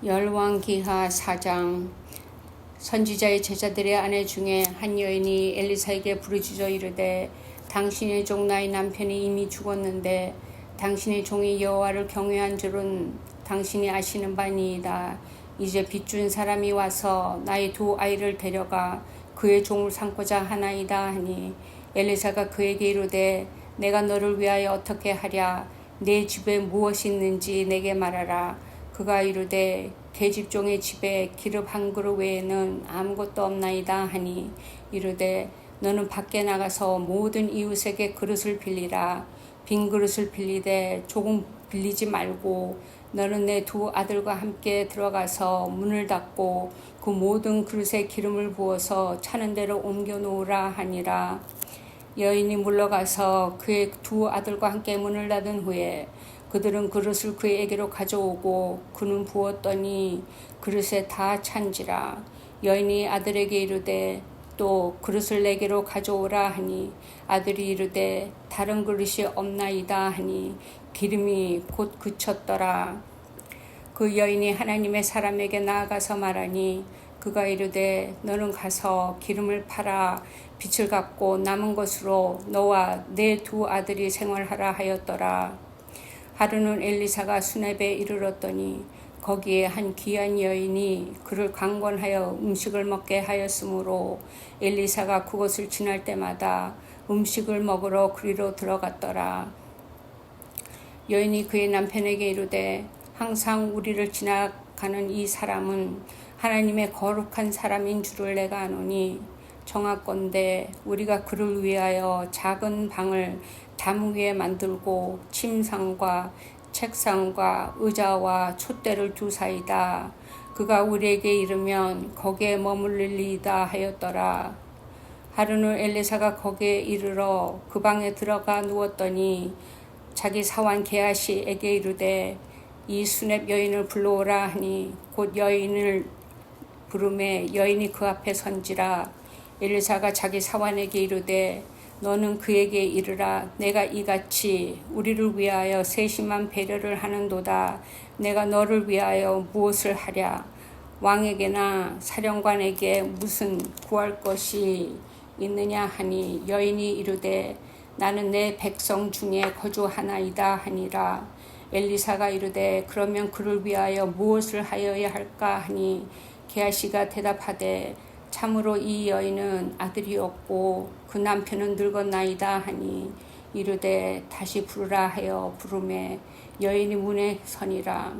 열왕기하 4장. 선지자의 제자들의 아내 중에 한 여인이 엘리사에게 부르짖어 이르되 당신의 종 나의 남편이 이미 죽었는데 당신의 종이 여호와를 경외한 줄은 당신이 아시는 바니이다. 이제 빚준 사람이 와서 나의 두 아이를 데려가 그의 종을 삼고자 하나이다 하니 엘리사가 그에게 이르되 내가 너를 위하여 어떻게 하랴. 내 집에 무엇이 있는지 내게 말하라. 그가 이르되 계집종의 집에 기름 한 그릇 외에는 아무것도 없나이다 하니 이르되 너는 밖에 나가서 모든 이웃에게 그릇을 빌리라. 빈 그릇을 빌리되 조금 빌리지 말고 너는 내 두 아들과 함께 들어가서 문을 닫고 그 모든 그릇에 기름을 부어서 차는 대로 옮겨 놓으라 하니라. 여인이 물러가서 그의 두 아들과 함께 문을 닫은 후에 그들은 그릇을 그에게로 가져오고 그는 부었더니 그릇에 다 찬지라. 여인이 아들에게 이르되 또 그릇을 내게로 가져오라 하니 아들이 이르되 다른 그릇이 없나이다 하니 기름이 곧 그쳤더라. 그 여인이 하나님의 사람에게 나아가서 말하니 그가 이르되 너는 가서 기름을 팔아 빚을 갚고 남은 것으로 너와 내 두 아들이 생활하라 하였더라. 하루는 엘리사가 수렙에 이르렀더니 거기에 한 귀한 여인이 그를 강권하여 음식을 먹게 하였으므로 엘리사가 그곳을 지날 때마다 음식을 먹으러 그리로 들어갔더라. 여인이 그의 남편에게 이르되 항상 우리를 지나가는 이 사람은 하나님의 거룩한 사람인 줄을 내가 아노니 정하건대 우리가 그를 위하여 작은 방을 담 위에 만들고 침상과 책상과 의자와 촛대를 두사이다. 그가 우리에게 이르면 거기에 머물리이다 하였더라. 하루는 엘리사가 거기에 이르러 그 방에 들어가 누웠더니 자기 사환 게하시에게 이르되 이 수렙 여인을 불러오라 하니 곧 여인을 부르매 여인이 그 앞에 선지라. 엘리사가 자기 사환에게 이르되 너는 그에게 이르라. 내가 이같이 우리를 위하여 세심한 배려를 하는도다. 내가 너를 위하여 무엇을 하랴. 왕에게나 사령관에게 무슨 구할 것이 있느냐 하니 여인이 이르되 나는 내 백성 중에 거주하나이다 하니라. 엘리사가 이르되 그러면 그를 위하여 무엇을 하여야 할까 하니 게하시가 대답하되 참으로 이 여인은 아들이 없고 그 남편은 늙었나이다 하니 이르되 다시 부르라 하여 부르매 여인이 문에 서니라.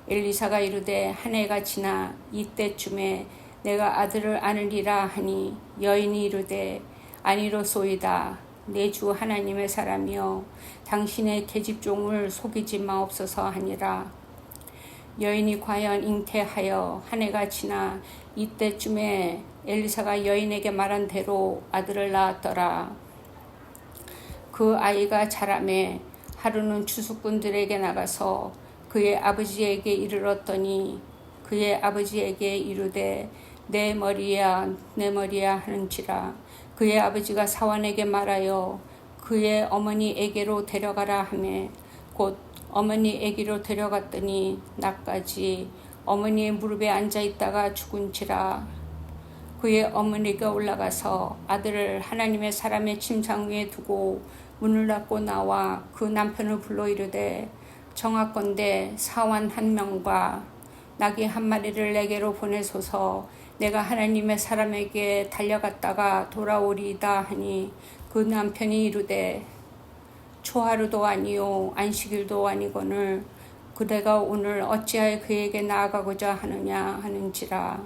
엘리사가 이르되 한 해가 지나 이때쯤에 내가 아들을 안으리라 하니 여인이 이르되 아니로소이다. 내 주 하나님의 사람이여 당신의 계집종을 속이지 마옵소서 하니라. 여인이 과연 잉태하여 한 해가 지나 이때쯤에 엘리사가 여인에게 말한 대로 아들을 낳았더라. 그 아이가 자라매 하루는 추수꾼들에게 나가서 그의 아버지에게 이르렀더니 그의 아버지에게 이르되 내 머리야 내 머리야 하는지라. 그의 아버지가 사환에게 말하여 그의 어머니에게로 데려가라 하매 곧 어머니에게로 데려갔더니 낮까지 어머니의 무릎에 앉아있다가 죽은지라. 그의 어머니가 올라가서 아들을 하나님의 사람의 침상 위에 두고 문을 닫고 나와 그 남편을 불러 이르되 정하건대 사환 한 명과 나귀 한 마리를 내게로 보내소서. 내가 하나님의 사람에게 달려갔다가 돌아오리이다 하니 그 남편이 이르되 초하루도 아니요 안식일도 아니거늘 그대가 오늘 어찌하여 그에게 나아가고자 하느냐 하는지라.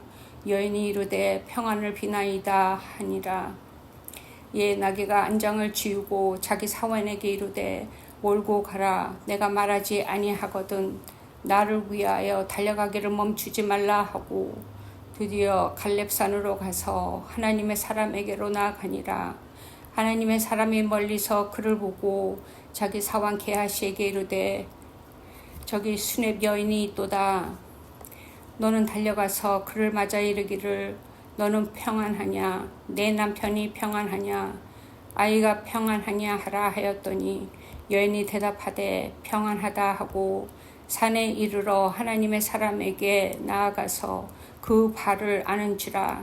여인이 이르되 평안을 비나이다 하니라. 예 나귀가 안장을 지우고 자기 사환에게 이르되 몰고 가라. 내가 말하지 아니하거든 나를 위하여 달려가기를 멈추지 말라 하고 드디어 갈렙산으로 가서 하나님의 사람에게로 나아가니라. 하나님의 사람이 멀리서 그를 보고 자기 사환 게하시에게 이르되 저기 수렙 여인이 있도다. 너는 달려가서 그를 맞아 이르기를 너는 평안하냐 내 남편이 평안하냐 아이가 평안하냐 하라 하였더니 여인이 대답하되 평안하다 하고 산에 이르러 하나님의 사람에게 나아가서 그 발을 아는지라.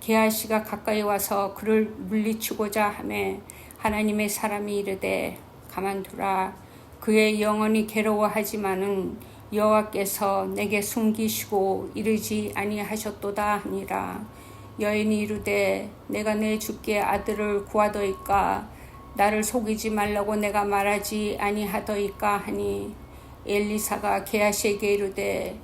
게하시가 가까이 와서 그를 물리치고자 하매 하나님의 사람이 이르되 가만두라. 그의 영혼이 괴로워하지만은 여호와께서 내게 숨기시고 이르지 아니하셨도다 하니라. 여인이 이르되 내가 내 주께 아들을 구하더이까 나를 속이지 말라고 내가 말하지 아니하더이까 하니 엘리사가 게하시에게 이르되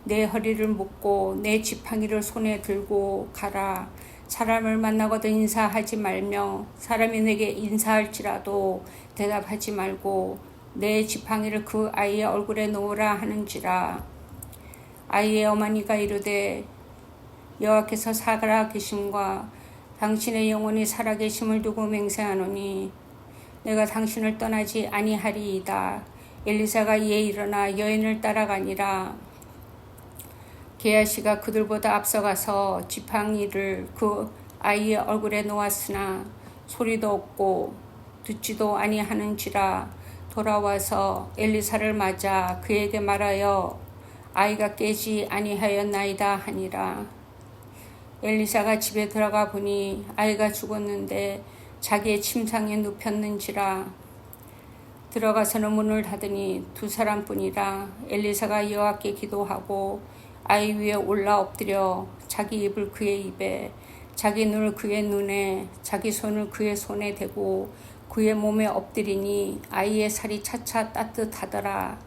내 허리를 묶고 내 지팡이를 손에 들고 가라. 사람을 만나거든 인사하지 말며 사람이 내게 인사할지라도 대답하지 말고 내 지팡이를 그 아이의 얼굴에 놓으라 하는지라. 아이의 어머니가 이르되 여호와께서 살아계심과 당신의 영혼이 살아계심을 두고 맹세하노니 내가 당신을 떠나지 아니하리이다. 엘리사가 이에 일어나 여인을 따라가니라. 게하시가 그들보다 앞서가서 지팡이를 그 아이의 얼굴에 놓았으나 소리도 없고 듣지도 아니하는지라. 돌아와서 엘리사를 맞아 그에게 말하여 아이가 깨지 아니하였나이다 하니라. 엘리사가 집에 들어가 보니 아이가 죽었는데 자기의 침상에 눕혔는지라. 들어가서는 문을 닫으니 두 사람뿐이라. 엘리사가 여호와께 기도하고 아이 위에 올라 엎드려 자기 입을 그의 입에 자기 눈을 그의 눈에 자기 손을 그의 손에 대고 그의 몸에 엎드리니 아이의 살이 차차 따뜻하더라.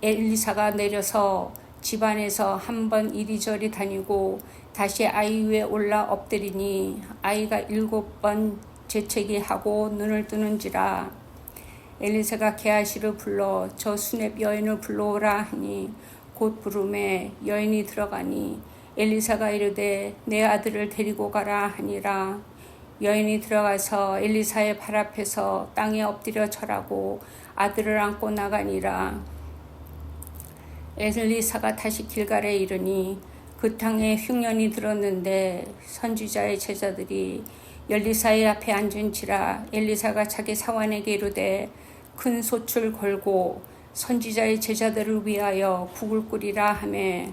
엘리사가 내려서 집안에서 한 번 이리저리 다니고 다시 아이 위에 올라 엎드리니 아이가 7번 재채기 하고 눈을 뜨는지라. 엘리사가 게하시를 불러 저 수렙 여인을 불러오라 하니 곧 부르매 여인이 들어가니 엘리사가 이르되 내 아들을 데리고 가라 하니라. 여인이 들어가서 엘리사의 발 앞에서 땅에 엎드려 절하고 아들을 안고 나가니라. 엘리사가 다시 길갈에 이르니 그 땅에 흉년이 들었는데 선지자의 제자들이 엘리사의 앞에 앉은지라. 엘리사가 자기 사환에게 이르되 큰 솥을 걸고 선지자의 제자들을 위하여 국을 끓이라 하매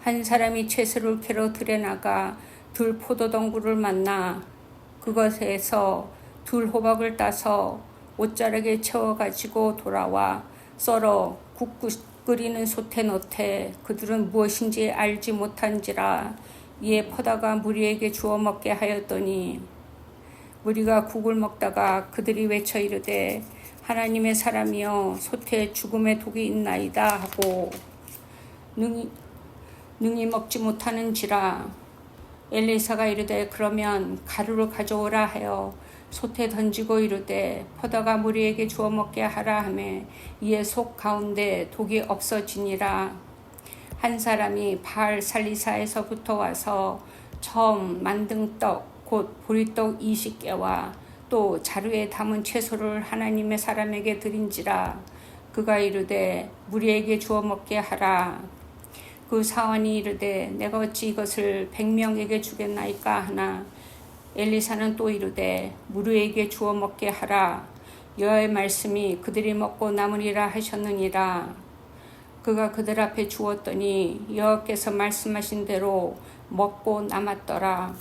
한 사람이 채소를 캐러 들에 나가 들 포도덩굴을 만나 그것에서 들 호박을 따서 옷자락에 채워가지고 돌아와 썰어 국 끓이는 솥에 넣되 그들은 무엇인지 알지 못한지라. 이에 퍼다가 무리에게 주어 먹게 하였더니 무리가 국을 먹다가 그들이 외쳐 이르되 하나님의 사람이여 솥에 죽음의 독이 있나이다 하고 능히 먹지 못하는지라. 엘리사가 이르되 그러면 가루를 가져오라 하여 솥에 던지고 이르되 퍼다가 무리에게 주어 먹게 하라 하매 이에 속 가운데 독이 없어지니라. 한 사람이 바알 살리사에서부터 와서 처음 만든 떡 곧 보리떡 20개와 또 자루에 담은 채소를 하나님의 사람에게 드린지라. 그가 이르되 무리에게 주어 먹게 하라. 그 사환이 이르되 내가 어찌 이것을 100명에게 주겠나이까 하나. 엘리사는 또 이르되 무리에게 주어 먹게 하라. 여호와의 말씀이 그들이 먹고 남으리라 하셨느니라. 그가 그들 앞에 주었더니 여호와께서 말씀하신 대로 먹고 남았더라.